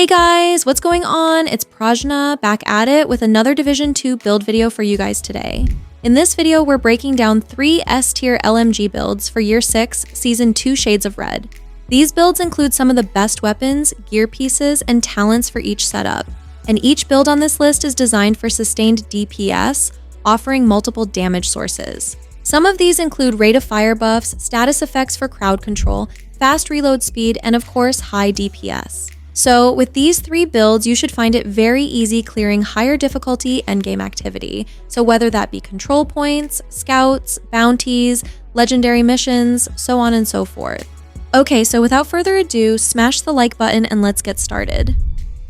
Hey guys, what's going on? It's Prajna back at it with another Division 2 build video for you guys today. In this video, we're breaking down 3 S-tier LMG builds for Year 6, Season 2 Shades of Red. These builds include some of the best weapons, gear pieces, and talents for each setup, and each build on this list is designed for sustained DPS, offering multiple damage sources. Some of these include rate of fire buffs, status effects for crowd control, fast reload speed, and of course high DPS. So with these 3 builds, you should find it very easy clearing higher difficulty endgame activity. So whether that be control points, scouts, bounties, legendary missions, so on and so forth. Okay, so without further ado, smash the like button and let's get started.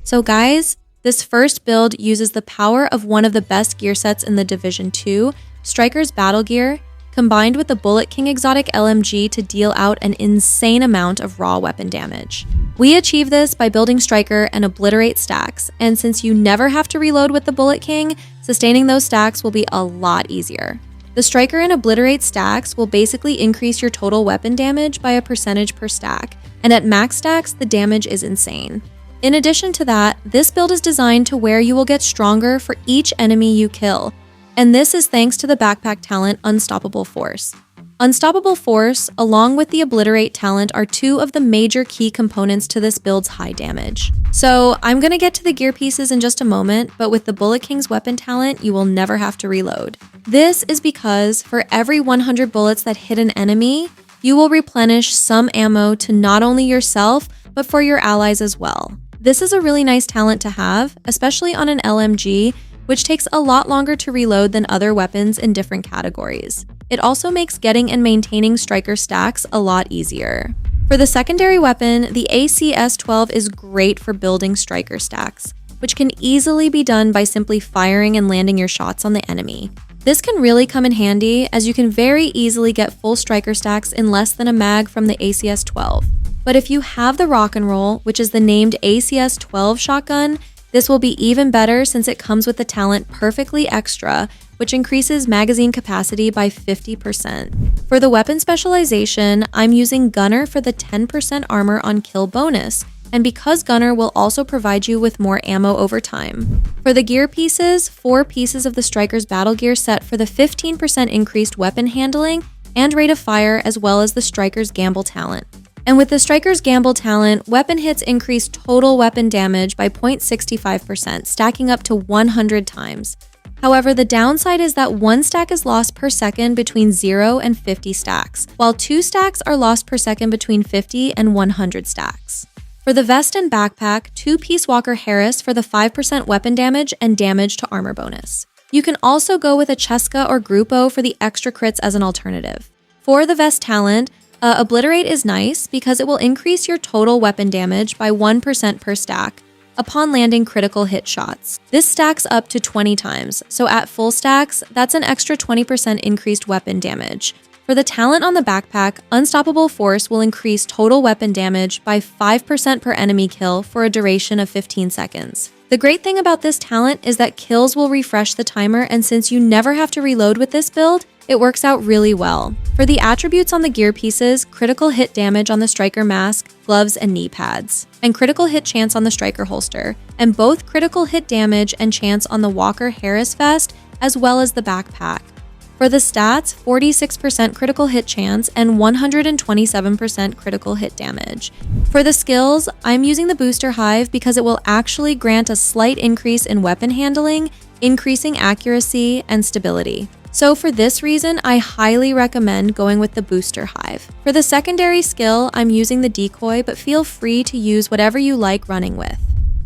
So guys, this first build uses the power of one of the best gear sets in the Division 2, Striker's Battle Gear, combined with the Bullet King exotic LMG to deal out an insane amount of raw weapon damage. We achieve this by building Striker and obliterate stacks, and since you never have to reload with the Bullet King, sustaining those stacks will be a lot easier. The Striker and obliterate stacks will basically increase your total weapon damage by a percentage per stack, and at max stacks, the damage is insane. In addition to that, this build is designed to where you will get stronger for each enemy you kill, and this is thanks to the backpack talent Unstoppable Force. Unstoppable Force, along with the Obliterate talent, are 2 of the major key components to this build's high damage. So I'm gonna get to the gear pieces in just a moment, but with the Bullet King's weapon talent, you will never have to reload. This is because for every 100 bullets that hit an enemy, you will replenish some ammo to not only yourself, but for your allies as well. This is a really nice talent to have, especially on an LMG, which takes a lot longer to reload than other weapons in different categories. It also makes getting and maintaining Striker stacks a lot easier. For the secondary weapon, the ACS-12 is great for building Striker stacks, which can easily be done by simply firing and landing your shots on the enemy. This can really come in handy as you can very easily get full Striker stacks in less than a mag from the ACS-12. But if you have the Rock and Roll, which is the named ACS-12 shotgun, this will be even better since it comes with the talent Perfectly Extra, which increases magazine capacity by 50%. For the weapon specialization, I'm using Gunner for the 10% armor on kill bonus, and because Gunner will also provide you with more ammo over time. For the gear pieces, 4 pieces of the Striker's Battle Gear set for the 15% increased weapon handling and rate of fire, as well as the Striker's Gamble talent. And with the Striker's Gamble talent, weapon hits increase total weapon damage by 0.65%, stacking up to 100 times. However, the downside is that 1 stack is lost per second between 0 and 50 stacks, while 2 stacks are lost per second between 50 and 100 stacks. For the vest and backpack, 2 Peace Walker Harris for the 5% weapon damage and damage to armor bonus. You can also go with a Cheska or Grupo for the extra crits as an alternative. For the vest talent, Obliterate is nice because it will increase your total weapon damage by 1% per stack upon landing critical hit shots. This stacks up to 20 times, so at full stacks, that's an extra 20% increased weapon damage. For the talent on the backpack, Unstoppable Force will increase total weapon damage by 5% per enemy kill for a duration of 15 seconds. The great thing about this talent is that kills will refresh the timer, and since you never have to reload with this build, it works out really well. For the attributes on the gear pieces, critical hit damage on the Striker mask, gloves, and knee pads, and critical hit chance on the Striker holster, and both critical hit damage and chance on the Walker Harris vest, as well as the backpack. For the stats, 46% critical hit chance and 127% critical hit damage. For the skills, I'm using the Booster Hive because it will actually grant a slight increase in weapon handling, increasing accuracy and stability. So for this reason, I highly recommend going with the Booster Hive. For the secondary skill, I'm using the Decoy, but feel free to use whatever you like running with.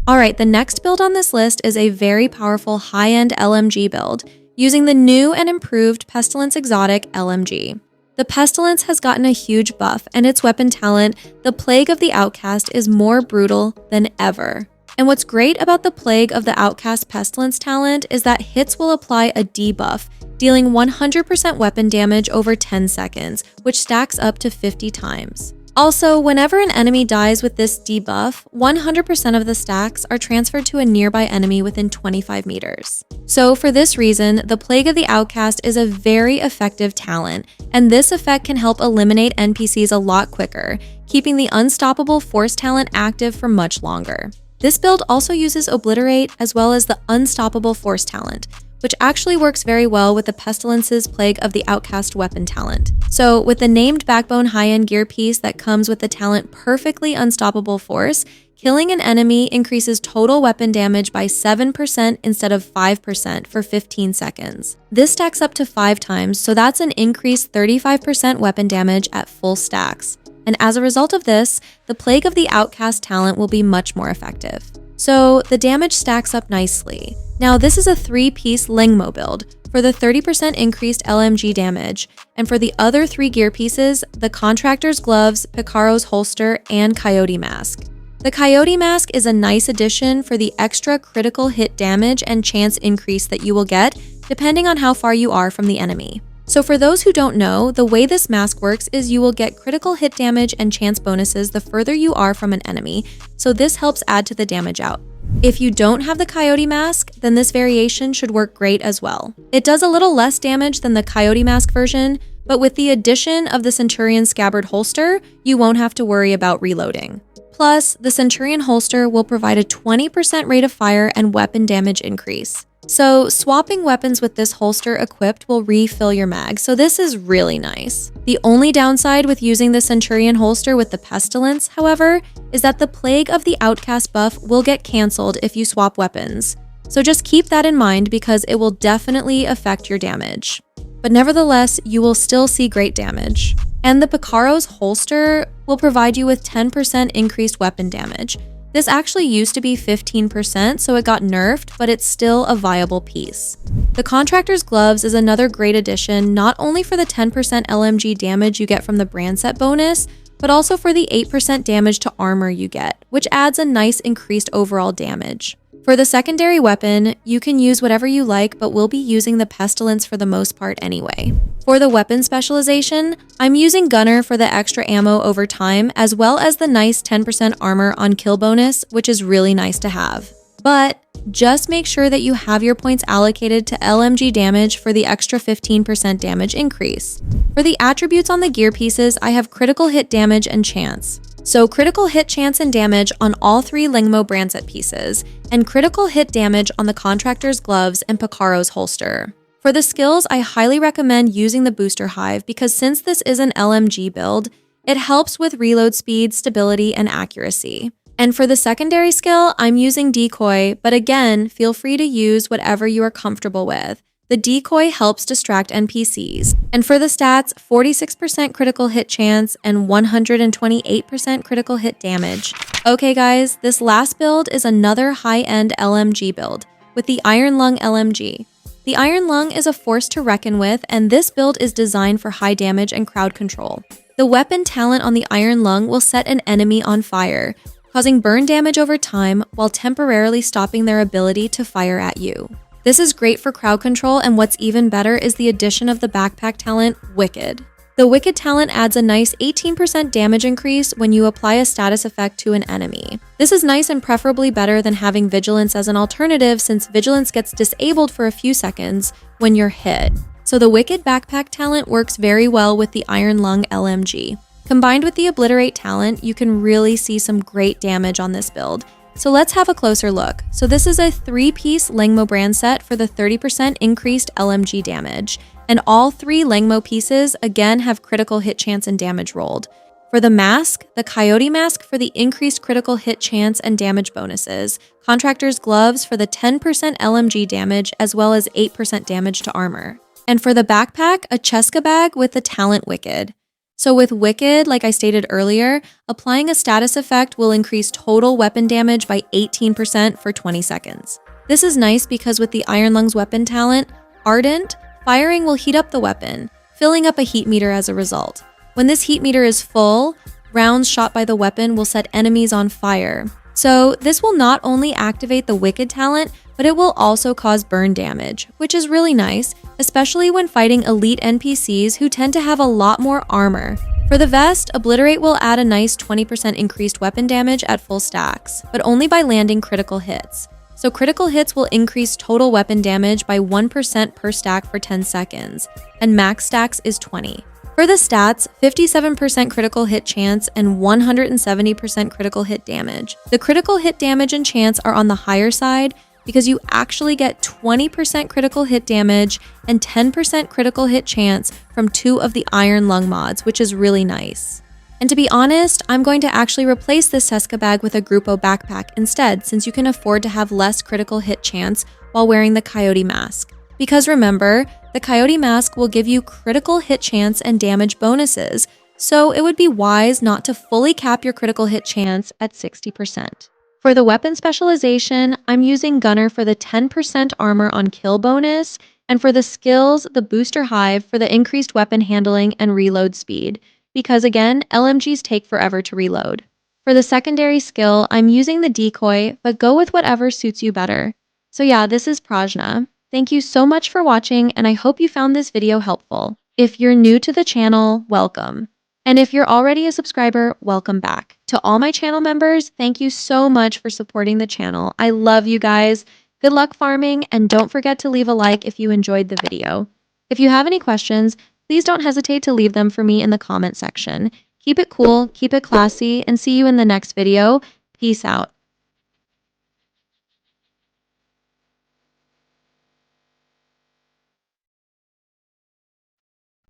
Alright, the next build on this list is a very powerful high-end LMG build, using the new and improved Pestilence exotic LMG. The Pestilence has gotten a huge buff, and its weapon talent, the Plague of the Outcast, is more brutal than ever. And what's great about the Plague of the Outcast Pestilence talent is that hits will apply a debuff, dealing 100% weapon damage over 10 seconds, which stacks up to 50 times. Also, whenever an enemy dies with this debuff, 100% of the stacks are transferred to a nearby enemy within 25 meters. So for this reason, the Plague of the Outcast is a very effective talent, and this effect can help eliminate NPCs a lot quicker, keeping the Unstoppable Force talent active for much longer. This build also uses Obliterate as well as the Unstoppable Force talent, which actually works very well with the Pestilence's Plague of the Outcast weapon talent. So with the named Backbone high-end gear piece that comes with the talent Perfectly Unstoppable Force, killing an enemy increases total weapon damage by 7% instead of 5% for 15 seconds. This stacks up to 5 times, so that's an increased 35% weapon damage at full stacks. And as a result of this, the Plague of the Outcast talent will be much more effective. So the damage stacks up nicely. Now this is a 3-piece Lengmo build for the 30% increased LMG damage, and for the other 3 gear pieces, the Contractor's Gloves, Picaro's Holster, and Coyote Mask. The Coyote Mask is a nice addition for the extra critical hit damage and chance increase that you will get depending on how far you are from the enemy. So for those who don't know, the way this mask works is you will get critical hit damage and chance bonuses the further you are from an enemy, so this helps add to the damage out. If you don't have the Coyote Mask, then this variation should work great as well. It does a little less damage than the Coyote Mask version, but with the addition of the Centurion Scabbard Holster, you won't have to worry about reloading. Plus, the Centurion Holster will provide a 20% rate of fire and weapon damage increase. So swapping weapons with this holster equipped will refill your mag, so this is really nice. The only downside with using the Centurion holster with the Pestilence, however, is that the Plague of the Outcast buff will get cancelled if you swap weapons. So just keep that in mind because it will definitely affect your damage. But nevertheless, you will still see great damage. And the Picaro's holster will provide you with 10% increased weapon damage. This actually used to be 15%, so it got nerfed, but it's still a viable piece. The Contractor's Gloves is another great addition, not only for the 10% LMG damage you get from the brand set bonus, but also for the 8% damage to armor you get, which adds a nice increased overall damage. For the secondary weapon, you can use whatever you like, but we'll be using the Pestilence for the most part anyway. For the weapon specialization, I'm using Gunner for the extra ammo over time, as well as the nice 10% armor on kill bonus, which is really nice to have. But just make sure that you have your points allocated to LMG damage for the extra 15% damage increase. For the attributes on the gear pieces, I have critical hit damage and chance. So critical hit chance and damage on all 3 Lengmo brand set pieces, and critical hit damage on the Contractor's Gloves and Picaro's holster. For the skills, I highly recommend using the Booster Hive because since this is an LMG build, it helps with reload speed, stability, and accuracy. And for the secondary skill, I'm using Decoy, but again, feel free to use whatever you are comfortable with. The Decoy helps distract NPCs. And for the stats, 46% critical hit chance and 128% critical hit damage. Okay guys, this last build is another high-end LMG build with the Iron Lung LMG. The Iron Lung is a force to reckon with, and this build is designed for high damage and crowd control. The weapon talent on the Iron Lung will set an enemy on fire, causing burn damage over time while temporarily stopping their ability to fire at you. This is great for crowd control, and what's even better is the addition of the backpack talent, Wicked. The Wicked talent adds a nice 18% damage increase when you apply a status effect to an enemy. This is nice and preferably better than having Vigilance as an alternative since Vigilance gets disabled for a few seconds when you're hit. So the Wicked backpack talent works very well with the Iron Lung LMG. Combined with the Obliterate talent, you can really see some great damage on this build. So let's have a closer look. So this is a 3-piece Lengmo brand set for the 30% increased LMG damage. And all 3 Lengmo pieces again have critical hit chance and damage rolled. For the mask, the Coyote Mask for the increased critical hit chance and damage bonuses, Contractor's Gloves for the 10% LMG damage as well as 8% damage to armor. And for the backpack, a Cheska bag with the talent Wicked. So with Wicked, like I stated earlier, applying a status effect will increase total weapon damage by 18% for 20 seconds. This is nice because with the Iron Lung's weapon talent, Ardent, firing will heat up the weapon, filling up a heat meter as a result. When this heat meter is full, rounds shot by the weapon will set enemies on fire. So this will not only activate the Wicked talent, but it will also cause burn damage, which is really nice, especially when fighting elite NPCs who tend to have a lot more armor. For the vest, Obliterate will add a nice 20% increased weapon damage at full stacks, but only by landing critical hits. So critical hits will increase total weapon damage by 1% per stack for 10 seconds, and max stacks is 20. For the stats, 57% critical hit chance and 170% critical hit damage. The critical hit damage and chance are on the higher side because you actually get 20% critical hit damage and 10% critical hit chance from 2 of the Iron Lung mods, which is really nice. And to be honest, I'm going to actually replace this Seska bag with a Grupo backpack instead, since you can afford to have less critical hit chance while wearing the Coyote mask. Because remember, the Coyote mask will give you critical hit chance and damage bonuses, so it would be wise not to fully cap your critical hit chance at 60%. For the weapon specialization, I'm using Gunner for the 10% armor on kill bonus, and for the skills, the Booster Hive for the increased weapon handling and reload speed, because again, LMGs take forever to reload. For the secondary skill, I'm using the decoy, but go with whatever suits you better. So yeah, this is Prajna. Thank you so much for watching, and I hope you found this video helpful. If you're new to the channel, welcome. And if you're already a subscriber, welcome back. To all my channel members, thank you so much for supporting the channel. I love you guys. Good luck farming, and don't forget to leave a like if you enjoyed the video. If you have any questions, please don't hesitate to leave them for me in the comment section. Keep it cool, keep it classy, and see you in the next video. Peace out.